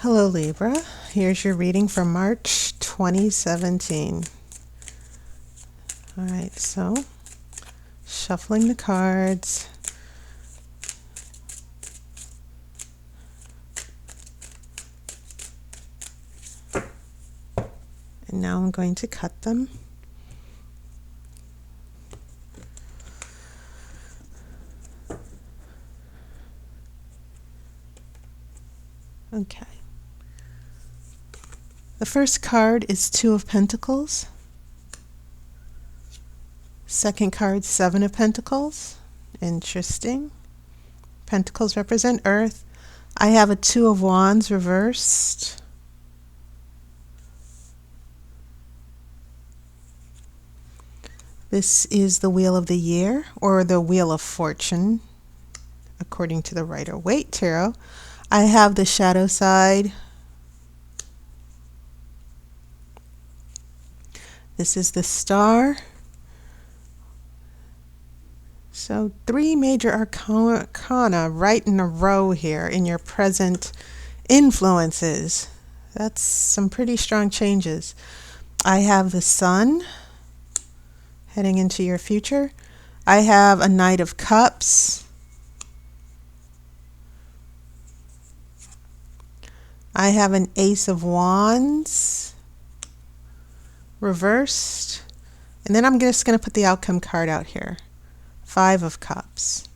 Hello Libra, here's your reading for March 2017. Alright, so shuffling the cards. And now I'm going to cut them. Okay. The first card is Two of Pentacles. Second card, Seven of Pentacles. Interesting. Pentacles represent Earth. I have a Two of Wands reversed. This is the Wheel of the Year, or the Wheel of Fortune, according to the Rider-Waite Tarot. I have the Shadow Side. This is the Star. So 3 major arcana right in a row here in your present influences. That's some pretty strong changes. I have the Sun heading into your future. I have a Knight of Cups. I have an Ace of Wands reversed. And then I'm just going to put the outcome card out here. Five of Cups.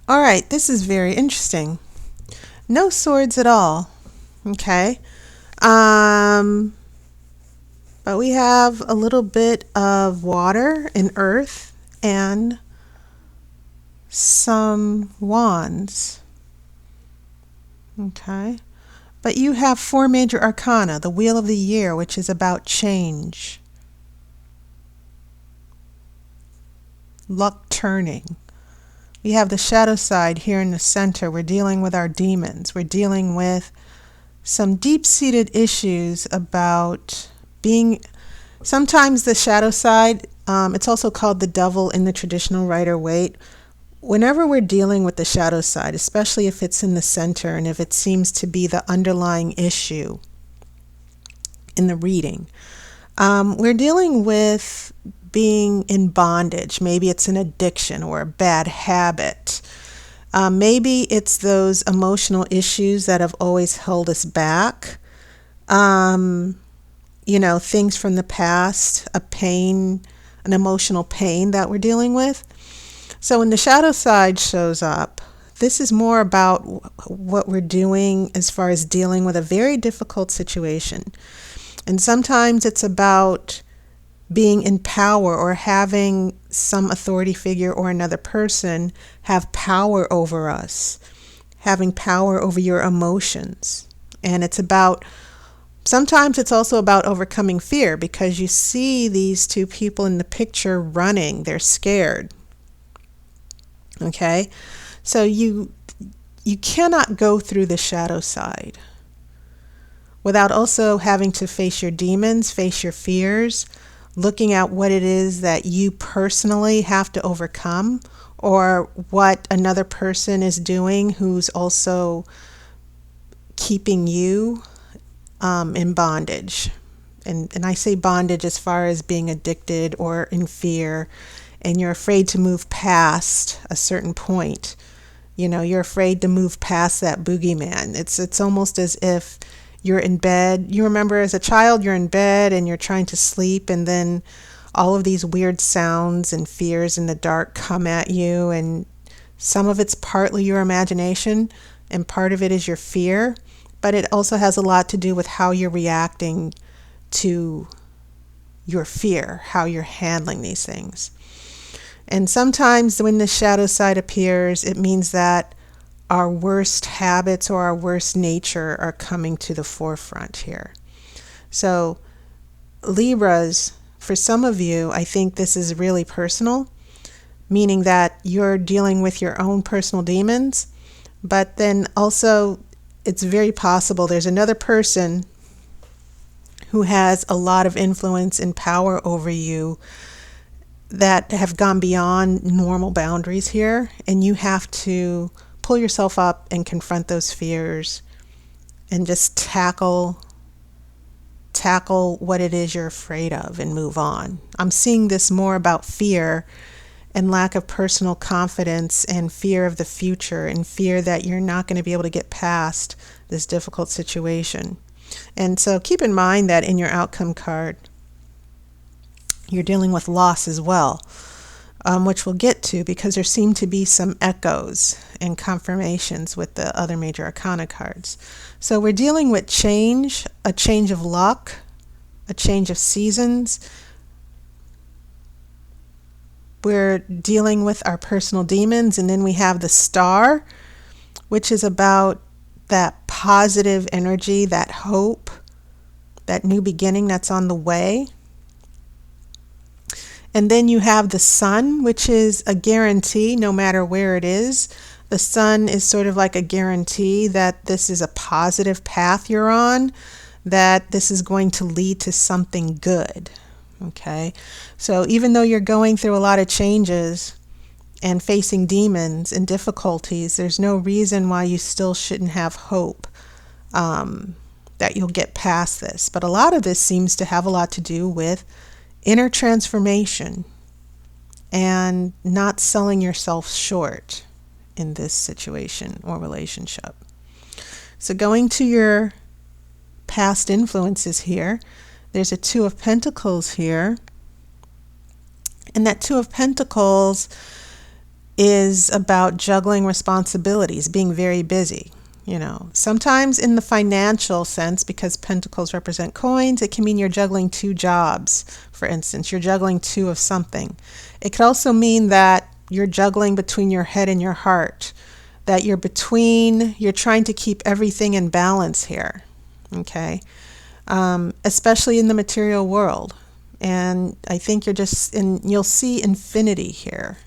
All right, this is very interesting. No swords at all. Okay. But we have a little bit of water and earth and some wands. Okay. But you have 4 major arcana, the Wheel of the Year, which is about change, luck turning. We have the shadow side here in the center. We're dealing with our demons. We're dealing with some deep-seated issues about being, sometimes the shadow side, it's also called the devil in the traditional Rider-Waite. Whenever we're dealing with the shadow side, especially if it's in the center and if it seems to be the underlying issue in the reading, we're dealing with being in bondage. Maybe it's an addiction or a bad habit. Maybe it's those emotional issues that have always held us back. You know, things from the past, a pain, an emotional pain that we're dealing with. So when the shadow side shows up, this is more about what we're doing as far as dealing with a very difficult situation. And sometimes it's about being in power or having some authority figure or another person have power over us, having power over your emotions. And it's about, sometimes it's also about overcoming fear, because you see these 2 people in the picture running, they're scared. Okay, so you cannot go through the shadow side without also having to face your demons, face your fears, looking at what it is that you personally have to overcome, or what another person is doing who's also keeping you in bondage. And I say bondage as far as being addicted or in fear, and you're afraid to move past a certain point. You know, you're afraid to move past that boogeyman. It's almost as if you're in bed. You remember as a child, you're in bed and you're trying to sleep, and then all of these weird sounds and fears in the dark come at you, and some of it's partly your imagination and part of it is your fear, but it also has a lot to do with how you're reacting to your fear, how you're handling these things. And sometimes when the shadow side appears, it means that our worst habits or our worst nature are coming to the forefront here. So Libras, for some of you, I think this is really personal, meaning that you're dealing with your own personal demons, but then also it's very possible there's another person who has a lot of influence and power over you that have gone beyond normal boundaries here, and you have to pull yourself up and confront those fears and just tackle what it is you're afraid of and move on. I'm seeing this more about fear and lack of personal confidence and fear of the future and fear that you're not going to be able to get past this difficult situation. And so keep in mind that in your outcome card, you're dealing with loss as well, which we'll get to because there seem to be some echoes and confirmations with the other major arcana cards. So we're dealing with change, a change of luck, a change of seasons. We're dealing with our personal demons, and then we have the star, which is about that positive energy, that hope, that new beginning that's on the way. And then you have the sun, which is a guarantee no matter where it is. The sun is sort of like a guarantee that this is a positive path you're on, that this is going to lead to something good. Okay? So even though you're going through a lot of changes and facing demons and difficulties, there's no reason why you still shouldn't have hope that you'll get past this. But a lot of this seems to have a lot to do with inner transformation and not selling yourself short in this situation or relationship. So going to your past influences here, there's a Two of Pentacles here. And that Two of Pentacles is about juggling responsibilities, being very busy. Sometimes in the financial sense, because pentacles represent coins, it can mean you're juggling two jobs. For instance, you're juggling two of something. It could also mean that you're juggling between your head and your heart, that you're trying to keep everything in balance here, okay? Especially in the material world. And I think you'll see infinity here.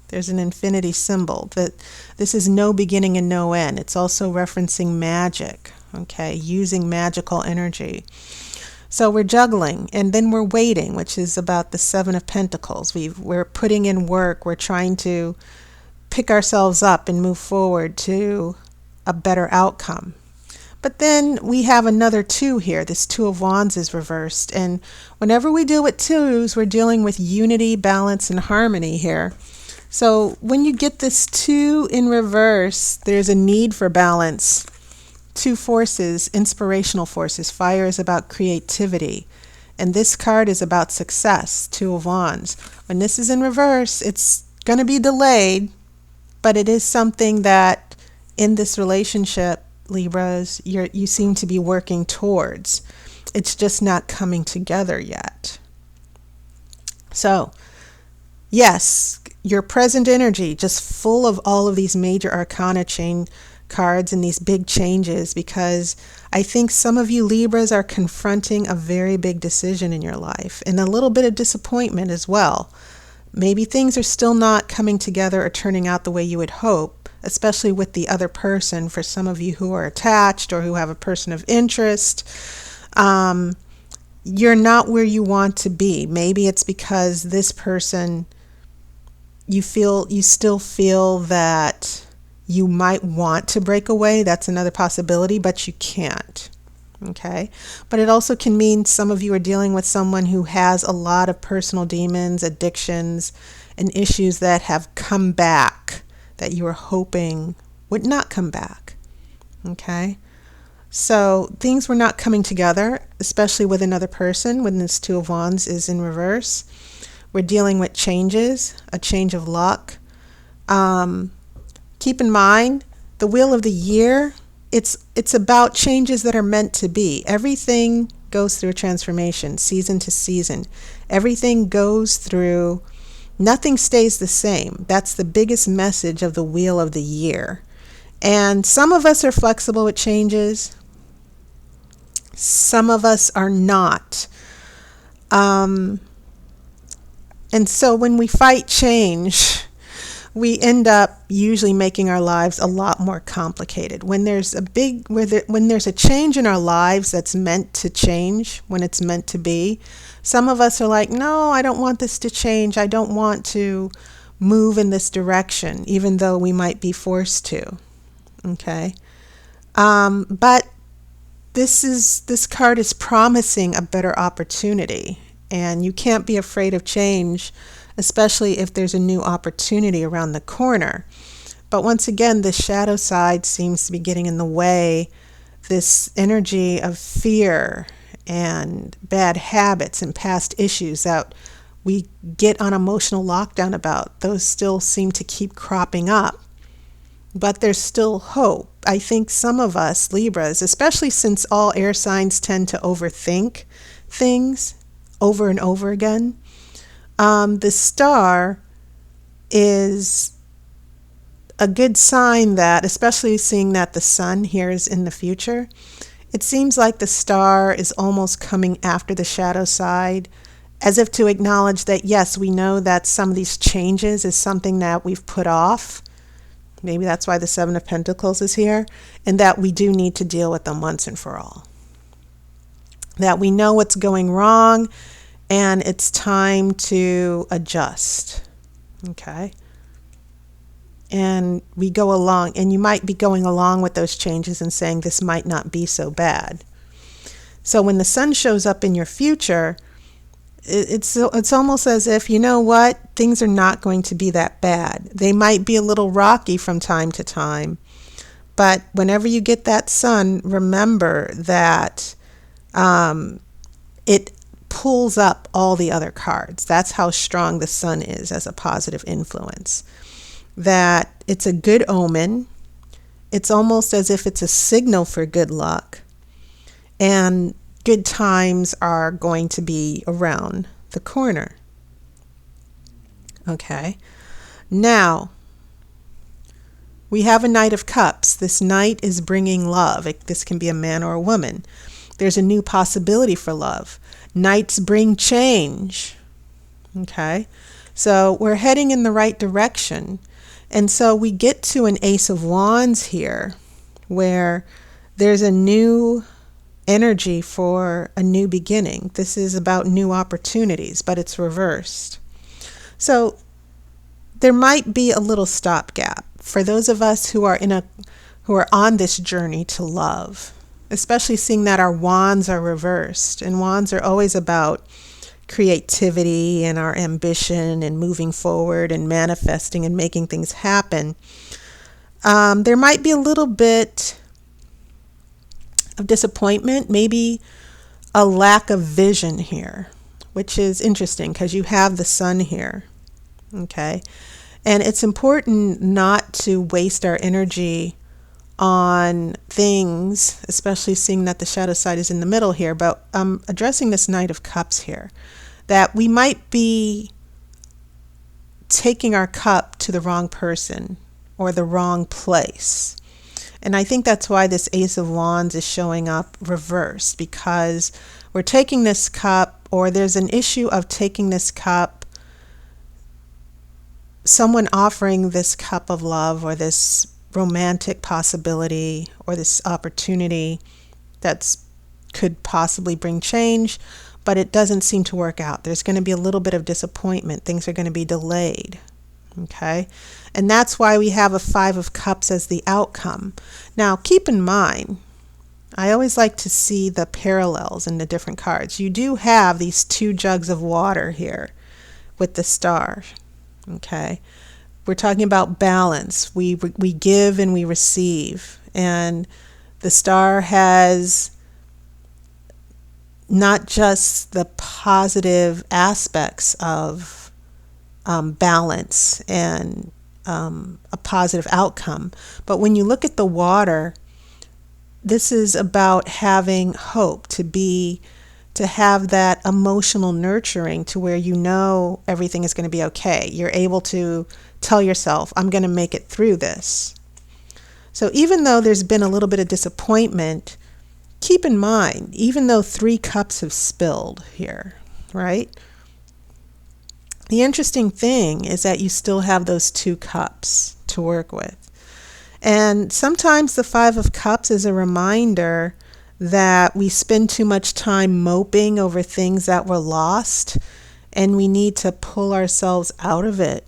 There's an infinity symbol, that this is no beginning and no end. It's also referencing magic, okay, using magical energy. So we're juggling, and then we're waiting, which is about the Seven of Pentacles. We're putting in work. We're trying to pick ourselves up and move forward to a better outcome. But then we have another two here. This Two of Wands is reversed. And whenever we deal with twos, we're dealing with unity, balance, and harmony here. So when you get this two in reverse, there's a need for balance. Two forces, inspirational forces. Fire is about creativity. And this card is about success, Two of Wands. When this is in reverse, it's going to be delayed, but it is something that in this relationship, Libras, you seem to be working towards. It's just not coming together yet. So, yes, your present energy, just full of all of these major arcana chain cards and these big changes, because I think some of you Libras are confronting a very big decision in your life and a little bit of disappointment as well. Maybe things are still not coming together or turning out the way you would hope, especially with the other person. For some of you who are attached or who have a person of interest, you're not where you want to be. Maybe it's because this person, you still feel that you might want to break away. That's another possibility, but you can't. Okay? But it also can mean some of you are dealing with someone who has a lot of personal demons, addictions, and issues that have come back that you were hoping would not come back. Okay? So things were not coming together, especially with another person when this Two of Wands is in reverse. We're dealing with changes, a change of luck. Keep in mind, the Wheel of the Year, it's about changes that are meant to be. Everything goes through a transformation, season to season. Everything goes through, nothing stays the same. That's the biggest message of the Wheel of the Year. And some of us are flexible with changes. Some of us are not. And so when we fight change, we end up usually making our lives a lot more complicated. When there's when there's a change in our lives that's meant to change, when it's meant to be, some of us are like, no, I don't want this to change. I don't want to move in this direction, even though we might be forced to. Okay. But this card is promising a better opportunity, and you can't be afraid of change, especially if there's a new opportunity around the corner. But once again, the shadow side seems to be getting in the way. This energy of fear and bad habits and past issues that we get on emotional lockdown about, those still seem to keep cropping up. But there's still hope. I think some of us, Libras, especially since all air signs tend to overthink things over and over again, the star is a good sign that, especially seeing that the sun here is in the future, it seems like the star is almost coming after the shadow side, as if to acknowledge that, yes, we know that some of these changes is something that we've put off. Maybe that's why the Seven of Pentacles is here, and that we do need to deal with them once and for all. That we know what's going wrong, and it's time to adjust. Okay? And we go along, and you might be going along with those changes and saying this might not be so bad. So when the sun shows up in your future, it's almost as if, you know what, things are not going to be that bad. They might be a little rocky from time to time, but whenever you get that sun, remember that it pulls up all the other cards. That's how strong the sun is as a positive influence. That it's a good omen. It's almost as if it's a signal for good luck. And good times are going to be around the corner. Okay. Now, we have a Knight of Cups. This Knight is bringing love. This can be a man or a woman. There's a new possibility for love. Knights bring change. Okay. So we're heading in the right direction. And so we get to an Ace of Wands here, where there's a new energy for a new beginning. This is about new opportunities, but it's reversed. So there might be a little stopgap for those of us who are on this journey to love, especially seeing that our wands are reversed, and wands are always about creativity and our ambition and moving forward and manifesting and making things happen. There might be a little bit of disappointment, maybe a lack of vision here, which is interesting because you have the sun here. Okay. And it's important not to waste our energy on things, especially seeing that the shadow side is in the middle here, but I'm addressing this Knight of Cups here, that we might be taking our cup to the wrong person or the wrong place. And I think that's why this Ace of Wands is showing up reversed, because we're taking this cup, or there's an issue of taking this cup, someone offering this cup of love or this romantic possibility or this opportunity that could possibly bring change, but it doesn't seem to work out. There's going to be a little bit of disappointment. Things are going to be delayed. Okay, and that's why we have a Five of Cups as the outcome. Now, keep in mind, I always like to see the parallels in the different cards. You do have these two jugs of water here with the star. Okay, we're talking about balance. We give and we receive, and the star has not just the positive aspects of balance and a positive outcome. But when you look at the water, this is about having hope, to have that emotional nurturing to where you know everything is going to be okay. You're able to tell yourself, I'm going to make it through this. So even though there's been a little bit of disappointment, keep in mind, even though 3 cups have spilled here, right? The interesting thing is that you still have those 2 cups to work with. And sometimes the 5 of Cups is a reminder that we spend too much time moping over things that were lost, and we need to pull ourselves out of it.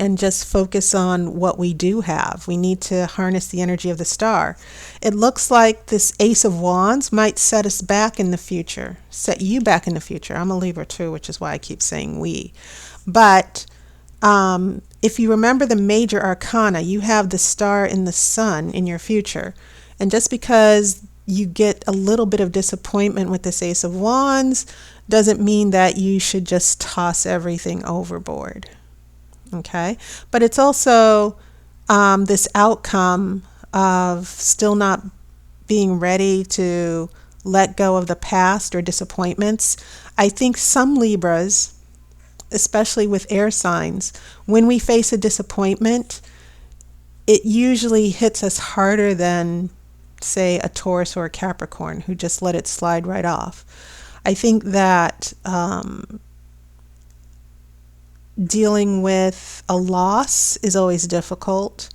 And just focus on what we do have. We need to harness the energy of the star. It looks like this Ace of Wands might set us back in the future, set you back in the future. I'm a Libra too, which is why I keep saying we. But if you remember the major arcana, you have the star and the sun in your future. And just because you get a little bit of disappointment with this Ace of Wands doesn't mean that you should just toss everything overboard. Okay, but it's also this outcome of still not being ready to let go of the past or disappointments. I think some Libras, especially with air signs, when we face a disappointment, it usually hits us harder than, say, a Taurus or a Capricorn who just let it slide right off. I think that dealing with a loss is always difficult.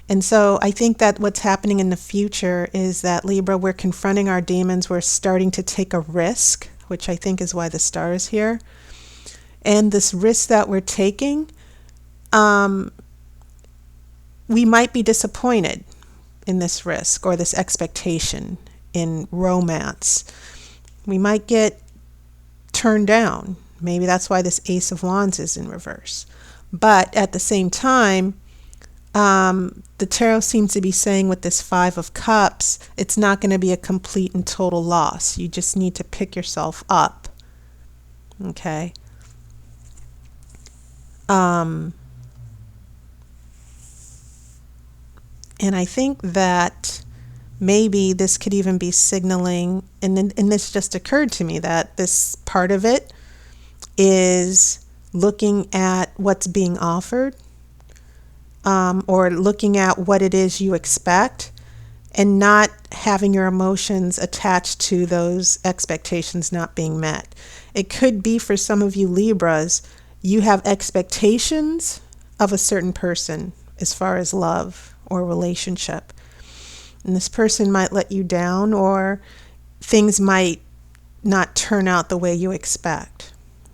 And so I think that what's happening in the future is that, Libra, we're confronting our demons. We're starting to take a risk, which I think is why the star is here. And this risk that we're taking, we might be disappointed in this risk or this expectation in romance. We might get turned down. Maybe that's why this Ace of Wands is in reverse. But at the same time, the tarot seems to be saying with this 5 of Cups, it's not going to be a complete and total loss. You just need to pick yourself up. Okay? And I think that maybe this could even be signaling, and this just occurred to me, that this part of it is looking at what's being offered, or looking at what it is you expect, and not having your emotions attached to those expectations not being met. It could be, for some of you Libras, you have expectations of a certain person as far as love or relationship, and this person might let you down, or things might not turn out the way you expect.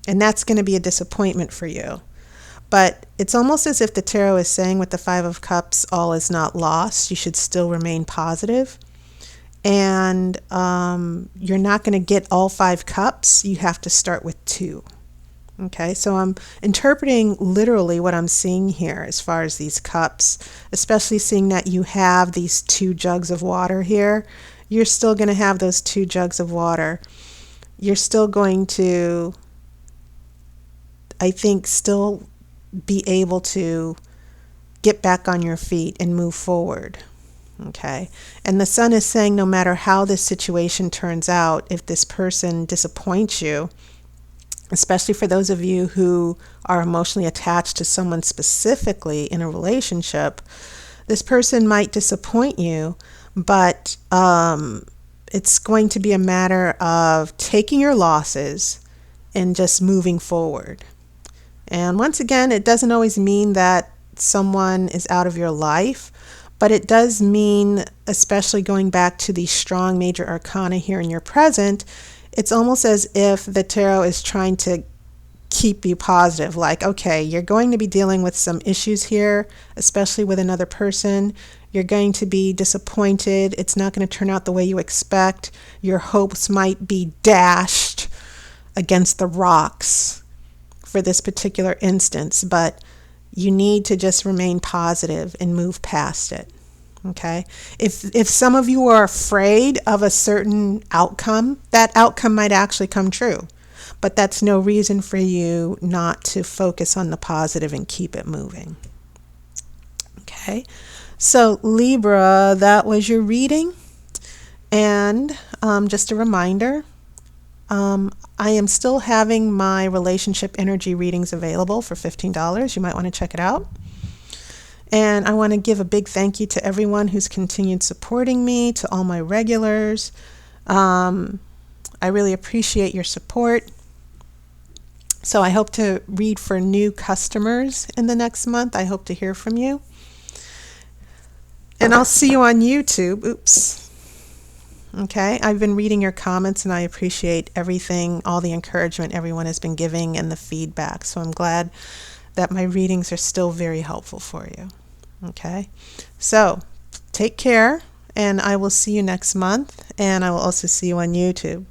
And that's going to be a disappointment for you. But it's almost as if the tarot is saying with the 5 of Cups, all is not lost. You should still remain positive. And you're not going to get all 5 cups. You have to start with 2. Okay, so I'm interpreting literally what I'm seeing here as far as these cups, especially seeing that you have these 2 jugs of water here. You're still going to have those 2 jugs of water. You're still going to, I think, still be able to get back on your feet and move forward. Okay. And the sun is saying no matter how this situation turns out, if this person disappoints you, especially for those of you who are emotionally attached to someone specifically in a relationship, this person might disappoint you, but it's going to be a matter of taking your losses and just moving forward. And once again, it doesn't always mean that someone is out of your life, but it does mean, especially going back to the strong major arcana here in your present, it's almost as if the tarot is trying to keep you positive. Like, okay, you're going to be dealing with some issues here, especially with another person. You're going to be disappointed. It's not going to turn out the way you expect. Your hopes might be dashed against the rocks for this particular instance, but you need to just remain positive and move past it. Okay? If some of you are afraid of a certain outcome, that outcome might actually come true. But that's no reason for you not to focus on the positive and keep it moving. Okay? So Libra, that was your reading. And just a reminder, I am still having my relationship energy readings available for $15. You might want to check it out. And I want to give a big thank you to everyone who's continued supporting me, to all my regulars. I really appreciate your support. So I hope to read for new customers in the next month. I hope to hear from you. And I'll see you on YouTube. Oops. Okay, I've been reading your comments and I appreciate everything, all the encouragement everyone has been giving and the feedback. So I'm glad that my readings are still very helpful for you. Okay, so take care and I will see you next month, and I will also see you on YouTube.